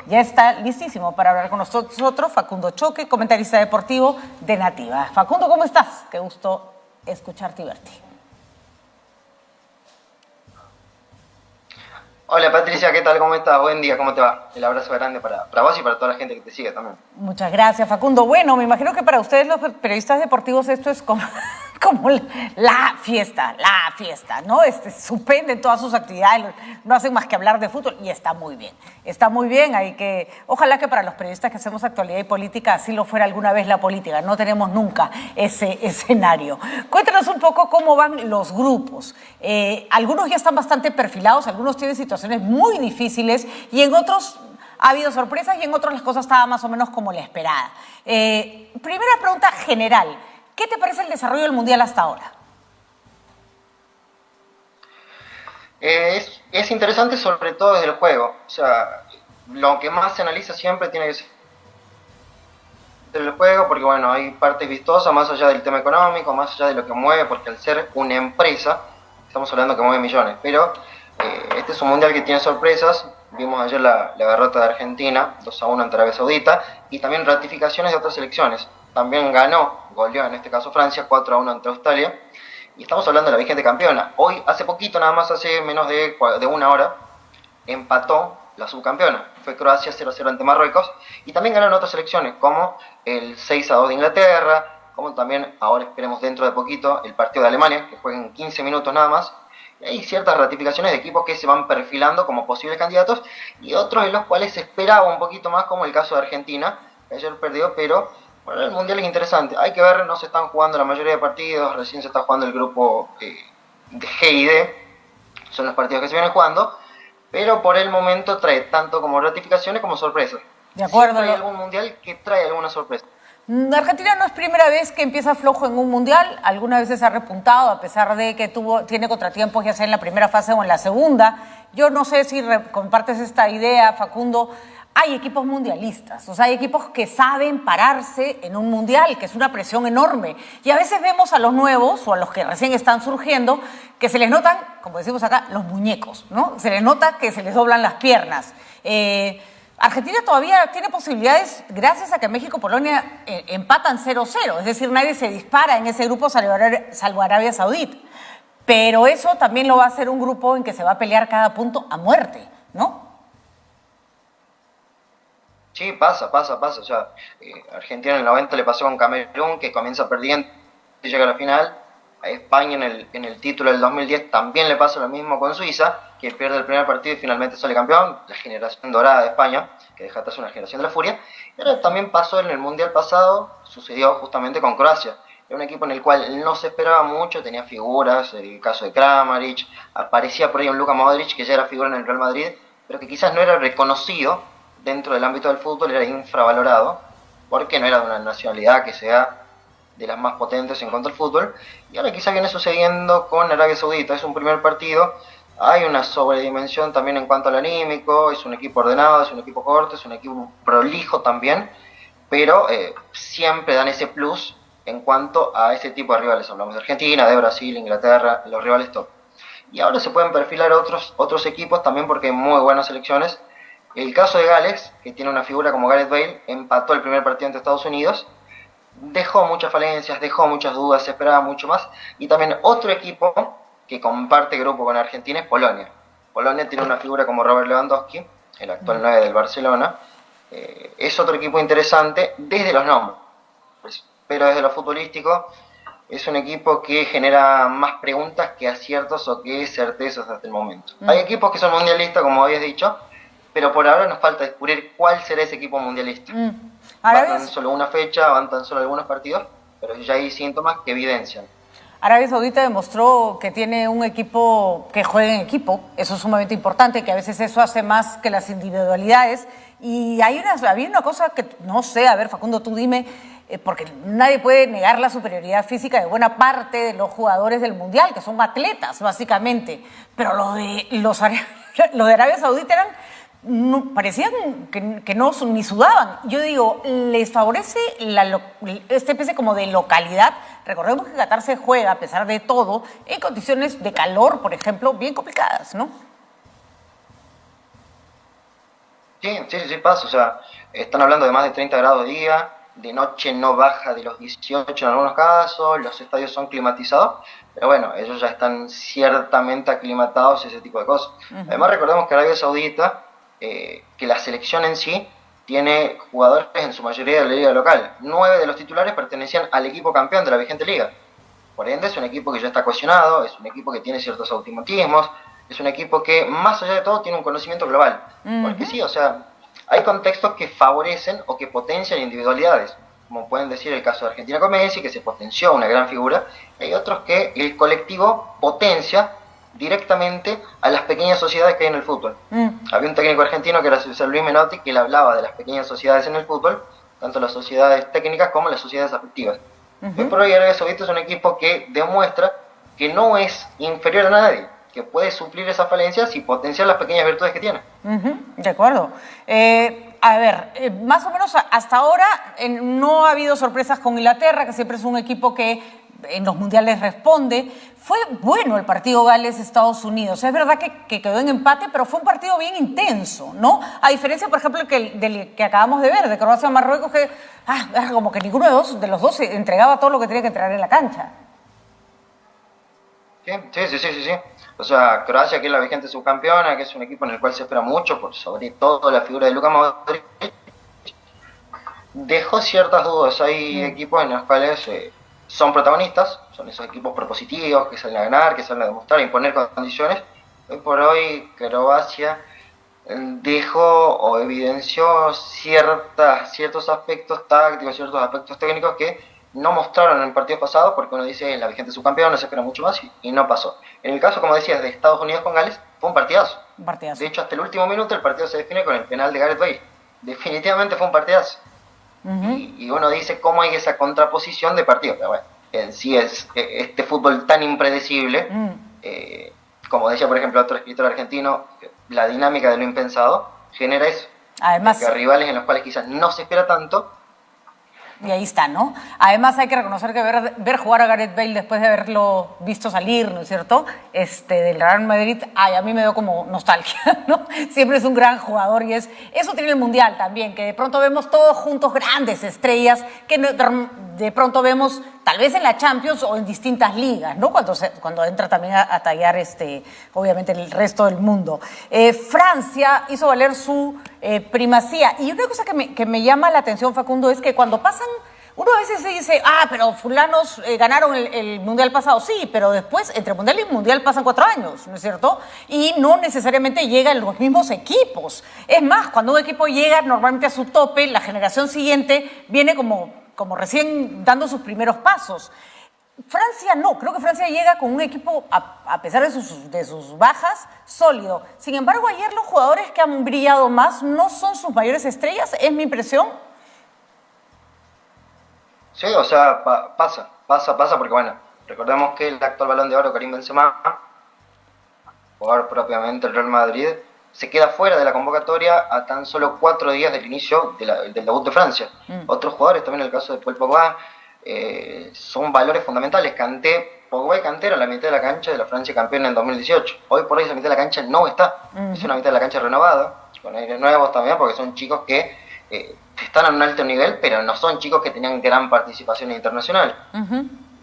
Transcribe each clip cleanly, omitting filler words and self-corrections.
Ya está listísimo para hablar con nosotros Facundo Choque, comentarista deportivo de Nativa. Facundo, ¿cómo estás? Qué gusto escucharte y verte. Hola Patricia, ¿qué tal? ¿Cómo estás? Buen día, ¿cómo te va? El abrazo grande para vos y para toda la gente que te sigue también. Muchas gracias, Facundo. Bueno, me imagino que para ustedes los periodistas deportivos esto es como, como la fiesta, ¿no? Suspenden todas sus actividades, no hacen más que hablar de fútbol y está muy bien, ojalá que para los periodistas que hacemos actualidad y política así lo fuera alguna vez la política, no tenemos nunca ese escenario. Cuéntanos un poco cómo van los grupos. Algunos ya están bastante perfilados, algunos tienen situaciones muy difíciles y en otros ha habido sorpresas y en otros las cosas estaban más o menos como la esperada. Primera pregunta general. ¿Qué te parece el desarrollo del Mundial hasta ahora? Es interesante sobre todo desde el juego. O sea, lo que más se analiza siempre tiene que ser el juego, porque bueno, hay partes vistosas más allá del tema económico, más allá de lo que mueve, porque al ser una empresa, estamos hablando que mueve millones, pero este es un mundial que tiene sorpresas. Vimos ayer la derrota de Argentina, 2-1 ante Arabia Saudita, y también ratificaciones de otras selecciones. También goleó en este caso Francia, 4-1 ante Australia, y estamos hablando de la vigente campeona. Hoy, hace poquito, nada más hace menos de una hora, empató la subcampeona. Fue Croacia 0-0 ante Marruecos, y también ganaron otras selecciones, como el 6-2 de Inglaterra, como también, ahora esperemos dentro de poquito, el partido de Alemania, que juega en 15 minutos nada más. Y hay ciertas ratificaciones de equipos que se van perfilando como posibles candidatos, y otros en los cuales se esperaba un poquito más, como el caso de Argentina, que ayer perdió, pero bueno, el Mundial es interesante. Hay que ver, no se están jugando la mayoría de partidos, recién se está jugando el grupo de G y D, son los partidos que se vienen jugando, pero por el momento trae tanto como ratificaciones como sorpresas. De acuerdo. Siempre hay algún Mundial que trae alguna sorpresa. Argentina no es primera vez que empieza flojo en un mundial, algunas veces ha repuntado a pesar de que tiene contratiempos ya sea en la primera fase o en la segunda. Yo no sé si compartes esta idea, Facundo. Hay equipos mundialistas, o sea, hay equipos que saben pararse en un mundial, que es una presión enorme. Y a veces vemos a los nuevos o a los que recién están surgiendo que se les notan, como decimos acá, los muñecos, ¿no? Se les nota que se les doblan las piernas. Argentina todavía tiene posibilidades gracias a que México y Polonia empatan 0-0, es decir, nadie se dispara en ese grupo salvo Arabia Saudita. Pero eso también lo va a hacer un grupo en que se va a pelear cada punto a muerte, ¿no? Sí, pasa. O sea, Argentina en el 90 le pasó con Camerún, que comienza perdiendo y llega a la final. A España en el título del 2010 también le pasa lo mismo con Suiza, que pierde el primer partido y finalmente sale campeón, la generación dorada de España, que deja atrás una generación de la furia. Y ahora también pasó en el Mundial pasado, sucedió justamente con Croacia. Era un equipo en el cual no se esperaba mucho, tenía figuras, el caso de Kramaric, aparecía por ahí un Luka Modric, que ya era figura en el Real Madrid, pero que quizás no era reconocido dentro del ámbito del fútbol, era infravalorado, porque no era de una nacionalidad que sea de las más potentes en cuanto al fútbol. Y ahora quizás viene sucediendo con Arabia Saudita. Es un primer partido, hay una sobredimensión también en cuanto al anímico, es un equipo ordenado, es un equipo corto, es un equipo prolijo también, pero siempre dan ese plus en cuanto a ese tipo de rivales. Hablamos de Argentina, de Brasil, Inglaterra, los rivales top. Y ahora se pueden perfilar otros equipos también, porque hay muy buenas selecciones. El caso de Gales, que tiene una figura como Gareth Bale, empató el primer partido ante Estados Unidos, dejó muchas falencias, dejó muchas dudas, se esperaba mucho más. Y también otro equipo que comparte grupo con Argentina es Polonia. Polonia tiene una figura como Robert Lewandowski, el actual 9 del Barcelona. Es otro equipo interesante desde los nombres, pero desde lo futbolístico es un equipo que genera más preguntas que aciertos o que certezas hasta el momento. Hay equipos que son mundialistas, como habías dicho, pero por ahora nos falta descubrir cuál será ese equipo mundialista. Van tan solo una fecha, van tan solo algunos partidos, pero ya hay síntomas que evidencian. Arabia Saudita demostró que tiene un equipo que juega en equipo, eso es sumamente importante, que a veces eso hace más que las individualidades. Y había una cosa que no sé, a ver, Facundo, tú dime, porque nadie puede negar la superioridad física de buena parte de los jugadores del Mundial, que son atletas, básicamente. Pero lo de Arabia Saudita eran parecían que no ni sudaban. Yo digo, ¿les favorece esta especie como de localidad? Recordemos que Qatar se juega, a pesar de todo, en condiciones de calor, por ejemplo, bien complicadas, ¿no? Sí, sí, sí, pasa. O sea, están hablando de más de 30 grados de día, de noche no baja de los 18 en algunos casos, los estadios son climatizados, pero bueno, ellos ya están ciertamente aclimatados a ese tipo de cosas. Además, recordemos que Arabia Saudita, que la selección en sí tiene jugadores en su mayoría de la liga local. 9 de los titulares pertenecían al equipo campeón de la vigente liga. Por ende, es un equipo que ya está cohesionado, es un equipo que tiene ciertos automatismos, es un equipo que, más allá de todo, tiene un conocimiento global. Porque sí, o sea, hay contextos que favorecen o que potencian individualidades, como pueden decir el caso de Argentina con Messi, que se potenció una gran figura, y hay otros que el colectivo potencia directamente a las pequeñas sociedades que hay en el fútbol. Había un técnico argentino que era César Luis Menotti, que él hablaba de las pequeñas sociedades en el fútbol, tanto las sociedades técnicas como las sociedades afectivas. Hoy por hoy Arabia Saudita es un equipo que demuestra que no es inferior a nadie, que puede suplir esas falencias y potenciar las pequeñas virtudes que tiene. De acuerdo. A ver, más o menos hasta ahora no ha habido sorpresas con Inglaterra, que siempre es un equipo que en los mundiales responde. Fue bueno el partido Gales-Estados Unidos. Es verdad que quedó en empate, pero fue un partido bien intenso, ¿no? A diferencia, por ejemplo, del que acabamos de ver, de Croacia-Marruecos, que era como que ninguno de los dos entregaba todo lo que tenía que entregar en la cancha. Sí. O sea, Croacia, que es la vigente subcampeona, que es un equipo en el cual se espera mucho, por sobre todo la figura de Luka Modric, dejó ciertas dudas. Hay equipos en los cuales son protagonistas, son esos equipos propositivos, que salen a ganar, que salen a demostrar, a imponer condiciones. Hoy por hoy, Croacia dejó o evidenció ciertos aspectos tácticos, ciertos aspectos técnicos que no mostraron en partidos pasados, porque uno dice la vigente subcampeona se espera mucho más y no pasó. En el caso, como decías, de Estados Unidos con Gales, fue un partidazo. De hecho, hasta el último minuto el partido se define con el penal de Gareth Bale. Definitivamente fue un partidazo. Y uno dice cómo hay esa contraposición de partidos. Pero bueno, en sí es este fútbol tan impredecible, como decía por ejemplo otro escritor argentino, la dinámica de lo impensado genera eso. Además, que rivales en los cuales quizás no se espera tanto. Y ahí está, ¿no? Además hay que reconocer que ver jugar a Gareth Bale después de haberlo visto salir, ¿no es cierto?, del Real Madrid, a mí me dio como nostalgia, ¿no? Siempre es un gran jugador y eso tiene el Mundial también, que de pronto vemos todos juntos grandes estrellas que de pronto vemos tal vez en la Champions o en distintas ligas, ¿no? Cuando entra también a tallar, obviamente, el resto del mundo. Francia hizo valer su primacía. Y una cosa que me llama la atención, Facundo, es que cuando pasan, uno a veces se dice, pero fulanos ganaron el Mundial pasado. Sí, pero después, entre Mundial y Mundial pasan 4 años, ¿no es cierto? Y no necesariamente llegan los mismos equipos. Es más, cuando un equipo llega normalmente a su tope, la generación siguiente viene como recién dando sus primeros pasos. Francia no, creo que Francia llega con un equipo, a pesar de sus bajas, sólido. Sin embargo, ayer los jugadores que han brillado más no son sus mayores estrellas, es mi impresión. Sí, o sea, pasa, porque bueno, recordemos que el actual Balón de Oro, Karim Benzema, jugador propiamente el Real Madrid, se queda fuera de la convocatoria a tan solo 4 días del inicio del debut de Francia. Otros jugadores, también el caso de Paul Pogba, son valores fundamentales. Pogba y Kanté eran la mitad de la cancha de la Francia campeona en 2018. Hoy por hoy esa mitad de la cancha no está. Es una mitad de la cancha renovada, con aires nuevos también, porque son chicos que están a un alto nivel, pero no son chicos que tenían gran participación internacional.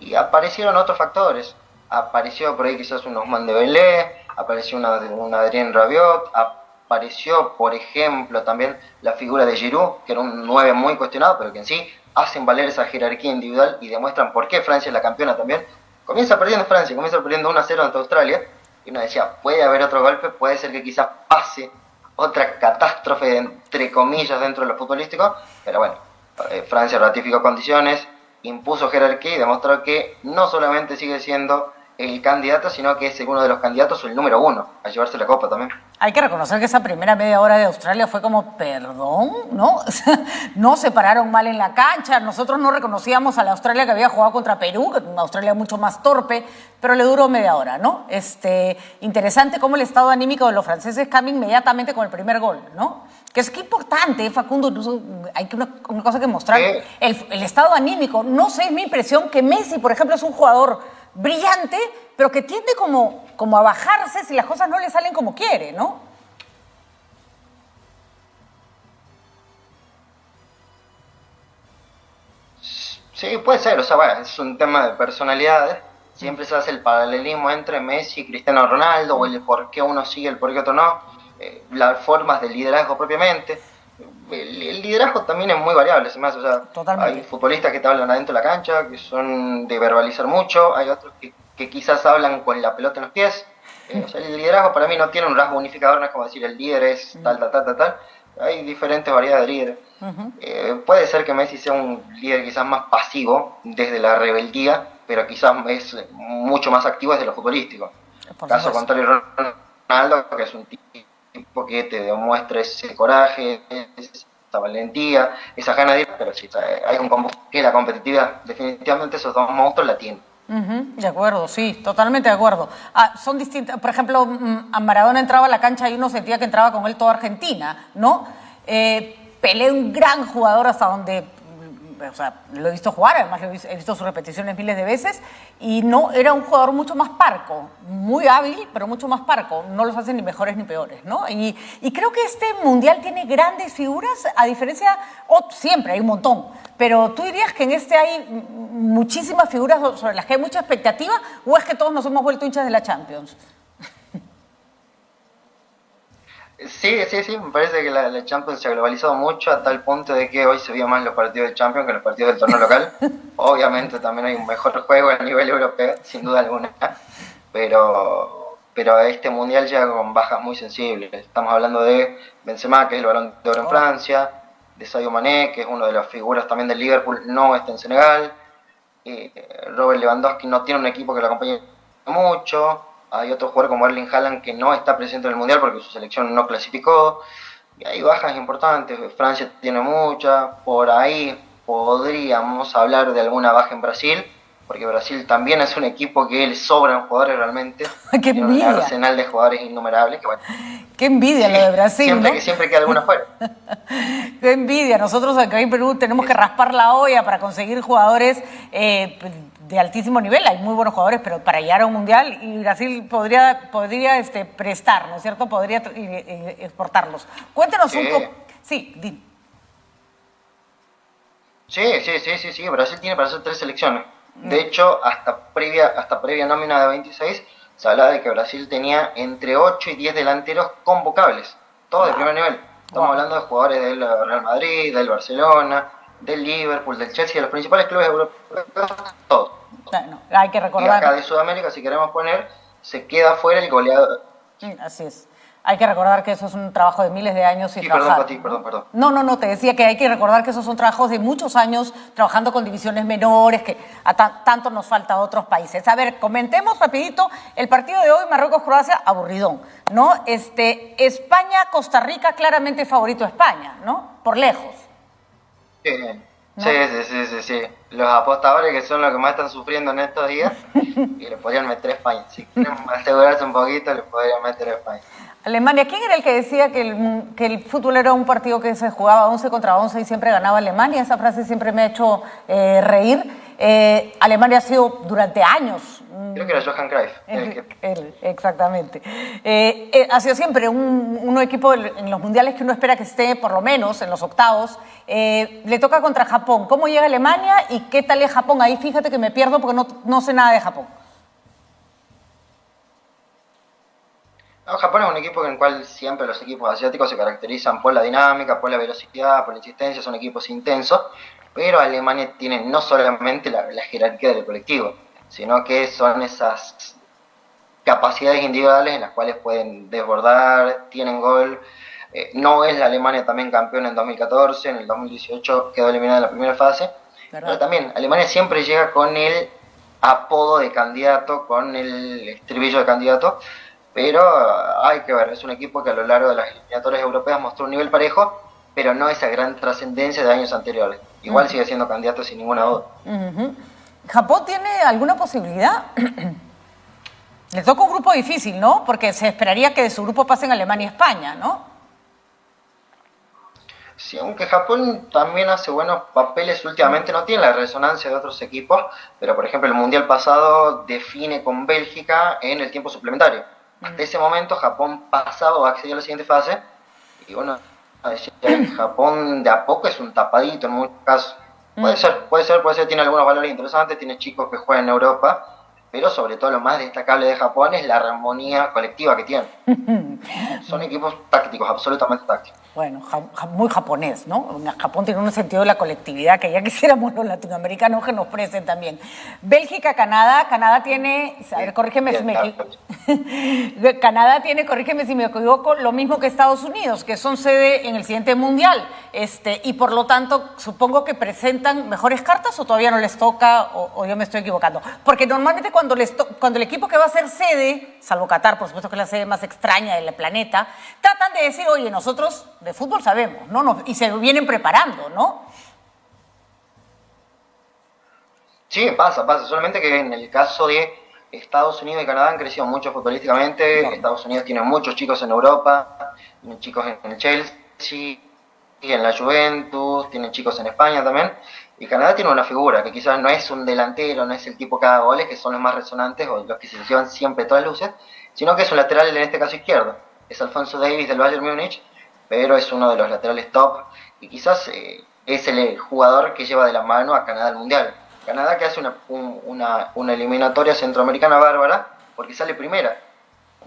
Y aparecieron otros factores. Apareció por ahí quizás un Ousmane Dembélé, apareció un Adrien Rabiot, apareció, por ejemplo, también la figura de Giroud, que era un 9 muy cuestionado, pero que en sí hacen valer esa jerarquía individual y demuestran por qué Francia es la campeona también. Comienza perdiendo Francia, comienza perdiendo 1-0 ante Australia, y uno decía, puede haber otro golpe, puede ser que quizás pase otra catástrofe, entre comillas, dentro de lo futbolístico, pero bueno, Francia ratificó condiciones, impuso jerarquía y demostró que no solamente sigue siendo el candidato, sino que es uno de los candidatos, el número 1, a llevarse la copa también. Hay que reconocer que esa primera media hora de Australia fue como, perdón, ¿no? No se pararon mal en la cancha. Nosotros no reconocíamos a la Australia que había jugado contra Perú, una Australia mucho más torpe, pero le duró media hora, ¿no? Interesante cómo el estado anímico de los franceses cambia inmediatamente con el primer gol, ¿no? Que es que importante, Facundo, incluso hay una cosa que mostrar. El estado anímico, no sé, es mi impresión que Messi, por ejemplo, es un jugador brillante, pero que tiende como a bajarse si las cosas no le salen como quiere, ¿no? Sí, puede ser, o sea, bueno, es un tema de personalidades. Siempre se hace el paralelismo entre Messi y Cristiano Ronaldo, o el por qué uno sigue, el por qué otro no, las formas de liderazgo propiamente. El liderazgo también es muy variable, se me hace, o sea, hay Totalmente. futbolistas que te hablan adentro de la cancha, que son de verbalizar mucho, hay otros que quizás hablan con la pelota en los pies. O sea, el liderazgo para mí no tiene un rasgo unificador, no es como decir el líder es tal, tal, tal, tal, tal. Hay diferentes variedades de líderes. Puede ser que Messi sea un líder quizás más pasivo desde la rebeldía, pero quizás es mucho más activo desde lo futbolístico. Por Caso supuesto. contrario, Ronaldo, que es un tipo que te demuestra ese coraje, esa valentía, esa gana de ir, pero sí, hay un que la competitividad, definitivamente esos dos monstruos la tienen. De acuerdo, sí, totalmente de acuerdo. Son distintas, por ejemplo, a Maradona entraba a la cancha y uno sentía que entraba con él toda Argentina, ¿no? Pelé, un gran jugador hasta donde, o sea, lo he visto jugar, además he visto sus repeticiones miles de veces, y no, era un jugador mucho más parco, muy hábil, pero mucho más parco, no los hace ni mejores ni peores, ¿no? Y creo que este Mundial tiene grandes figuras, a diferencia, siempre hay un montón, pero tú dirías que en este hay muchísimas figuras sobre las que hay mucha expectativa, o es que todos nos hemos vuelto hinchas de la Champions. Sí, sí, sí, me parece que la Champions se ha globalizado mucho a tal punto de que hoy se vio más los partidos de Champions que los partidos del torneo local. Obviamente también hay un mejor juego a nivel europeo, sin duda alguna, pero este mundial llega con bajas muy sensibles. Estamos hablando de Benzema, que es el Balón de Oro en Francia, de Sadio Mané, que es uno de las figuras también del Liverpool, no está en Senegal. Robert Lewandowski no tiene un equipo que lo acompañe mucho. Hay otro jugador como Erling Haaland que no está presente en el Mundial porque su selección no clasificó. Y hay bajas importantes. Francia tiene muchas. Por ahí podríamos hablar de alguna baja en Brasil, porque Brasil también es un equipo que le sobran jugadores realmente. ¡Qué Tiene un envidia! arsenal de jugadores innumerables que, bueno, ¡Qué envidia sí, lo de Brasil, ¿no? siempre queda alguna fuera. ¡Qué envidia! Nosotros acá en Perú tenemos que raspar la olla para conseguir jugadores de altísimo nivel. Hay muy buenos jugadores, pero para llegar a un mundial, y Brasil podría prestar, ¿no es cierto? Podría exportarlos. Cuéntanos un poco. Sí, di. Sí, Brasil tiene para hacer 3 selecciones. De hecho, hasta previa nómina de 26, se hablaba de que Brasil tenía entre 8 y 10 delanteros convocables, todos de primer nivel. Estamos hablando de jugadores del Real Madrid, del Barcelona, del Liverpool, del Chelsea, de los principales clubes europeos, todos. Bueno, hay que Y recordar. acá de Sudamérica, si queremos poner, se queda fuera el goleador. Así es. Hay que recordar que eso es un trabajo de miles de años y Sí, trabajar. perdón. No, te decía que hay que recordar que esos son trabajos de muchos años trabajando con divisiones menores, que tanto nos falta a otros países. A ver, comentemos rapidito el partido de hoy, Marruecos-Croacia, aburridón, ¿no? España-Costa Rica, claramente favorito España, ¿no? Por lejos. Sí, ¿No? sí. Los apostadores que son los que más están sufriendo en estos días y le podrían meter a España. Si quieren asegurarse un poquito, le podrían meter a España. Alemania, ¿quién era el que decía que el fútbol era un partido que se jugaba 11 contra 11 y siempre ganaba Alemania? Esa frase siempre me ha hecho reír. Alemania ha sido durante años... Creo que era Johan Cruyff. Él, exactamente. Ha sido siempre un equipo en los mundiales que uno espera que esté por lo menos en los octavos. Le toca contra Japón. ¿Cómo llega Alemania y qué tal es Japón? Ahí fíjate que me pierdo porque no sé nada de Japón. No, Japón es un equipo en el cual siempre los equipos asiáticos se caracterizan por la dinámica, por la velocidad, por la insistencia, son equipos intensos, pero Alemania tiene no solamente la jerarquía del colectivo, sino que son esas capacidades individuales en las cuales pueden desbordar, tienen gol. No es la Alemania también campeona en 2014, en el 2018 quedó eliminada en la primera fase, ¿verdad? Pero también Alemania siempre llega con el apodo de candidato, con el estribillo de candidato, pero hay que ver, es un equipo que a lo largo de las eliminatorias europeas mostró un nivel parejo, pero no esa gran trascendencia de años anteriores. Igual sigue siendo candidato sin ninguna duda. ¿Japón tiene alguna posibilidad? Le toca un grupo difícil, ¿no? Porque se esperaría que de su grupo pasen Alemania y España, ¿no? Sí, aunque Japón también hace buenos papeles últimamente, no tiene la resonancia de otros equipos, pero por ejemplo el Mundial pasado define con Bélgica en el tiempo suplementario. Hasta ese momento Japón pasaba o accedió a la siguiente fase, y bueno, Japón de a poco es un tapadito en muchos casos. Puede ser, tiene algunos valores interesantes, tiene chicos que juegan en Europa, pero sobre todo lo más destacable de Japón es la armonía colectiva que tiene. Son equipos tácticos, absolutamente tácticos. Bueno, muy japonés, ¿no? Japón tiene un sentido de la colectividad que ya quisiéramos los latinoamericanos que nos presten también. Bélgica, Canadá. Canadá tiene, a ver, corrígeme si me equivoco. Canadá tiene, corrígeme si me equivoco, lo mismo que Estados Unidos, que son sede en el siguiente mundial. Y por lo tanto, supongo que presentan mejores cartas o todavía no les toca o yo me estoy equivocando. Porque normalmente cuando el equipo que va a ser sede, salvo Qatar, por supuesto que es la sede más extraña del planeta, tratan de decir, oye, nosotros de fútbol sabemos, ¿no? Y se vienen preparando, ¿no? Sí, pasa. Solamente que en el caso de Estados Unidos y Canadá han crecido mucho futbolísticamente. Claro. Estados Unidos tiene muchos chicos en Europa, tiene chicos en el Chelsea, en la Juventus, tiene chicos en España también. Y Canadá tiene una figura que quizás no es un delantero, no es el tipo que haga goles, que son los más resonantes o los que se llevan siempre todas las luces, sino que es un lateral, en este caso izquierdo. Es Alphonso Davies del Bayern Múnich, pero es uno de los laterales top y quizás es el jugador que lleva de la mano a Canadá al Mundial. Canadá que hace una eliminatoria centroamericana bárbara porque sale primera.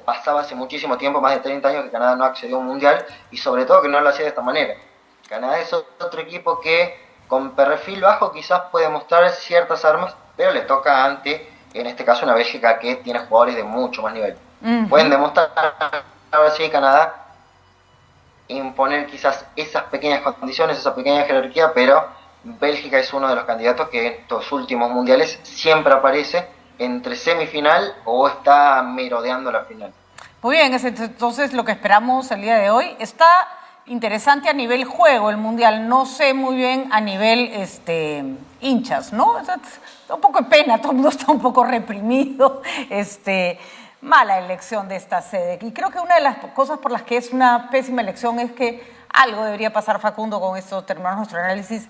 Pasaba hace muchísimo tiempo, más de 30 años, que Canadá no accedió a un Mundial y sobre todo que no lo hacía de esta manera. Canadá es otro equipo que con perfil bajo quizás puede mostrar ciertas armas, pero le toca ante, en este caso, una Bélgica que tiene jugadores de mucho más nivel. Pueden demostrar, ahora sí, Canadá imponer quizás esas pequeñas condiciones, esa pequeña jerarquía, pero Bélgica es uno de los candidatos que en estos últimos mundiales siempre aparece entre semifinal o está merodeando la final. Muy bien, es entonces lo que esperamos el día de hoy. Está interesante a nivel juego el mundial, no sé muy bien a nivel hinchas, ¿no? Da un poco de pena, todo el mundo está un poco reprimido, mala elección de esta sede. Y creo que una de las cosas por las que es una pésima elección es que algo debería pasar, Facundo, con esto terminamos nuestro análisis,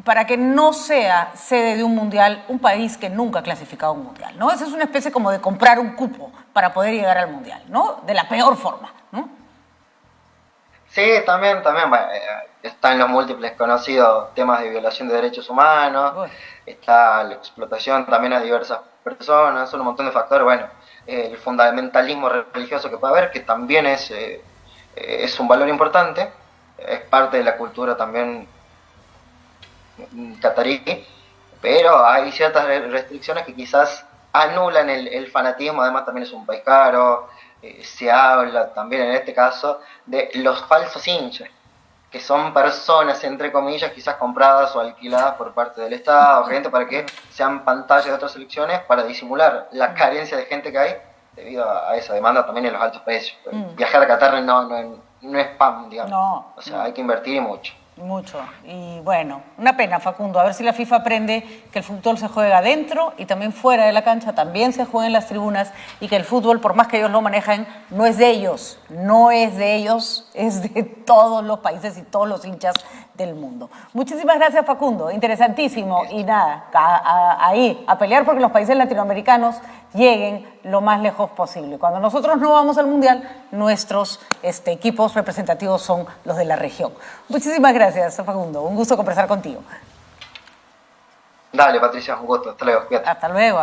para que no sea sede de un mundial un país que nunca ha clasificado un mundial, ¿no? Esa es una especie como de comprar un cupo para poder llegar al mundial, ¿no? De la peor forma, ¿no? Sí, también están los múltiples conocidos temas de violación de derechos humanos, está la explotación también a diversas personas, son un montón de factores, bueno, el fundamentalismo religioso que puede haber, que también es un valor importante, es parte de la cultura también catarí, pero hay ciertas restricciones que quizás anulan el fanatismo, además también es un país caro, se habla también en este caso de los falsos hinchas, que son personas, entre comillas, quizás compradas o alquiladas por parte del Estado, gente para que sean pantallas de otras elecciones para disimular la carencia de gente que hay debido a esa demanda también en los altos precios. Viajar a Qatar no es spam, digamos. No, o sea, hay que invertir y mucho. Mucho. Y bueno, una pena, Facundo, a ver si la FIFA aprende que el fútbol se juega dentro y también fuera de la cancha, también se juega en las tribunas y que el fútbol, por más que ellos lo manejan, no es de ellos, es de todos los países y todos los hinchas del mundo. Muchísimas gracias, Facundo, interesantísimo. Y nada, ahí, a pelear porque los países latinoamericanos lleguen lo más lejos posible. Cuando nosotros no vamos al Mundial, nuestros equipos representativos son los de la región. Muchísimas gracias, Facundo. Un gusto conversar contigo. Dale, Patricia, un gusto. Hasta luego. Fíjate. Hasta luego.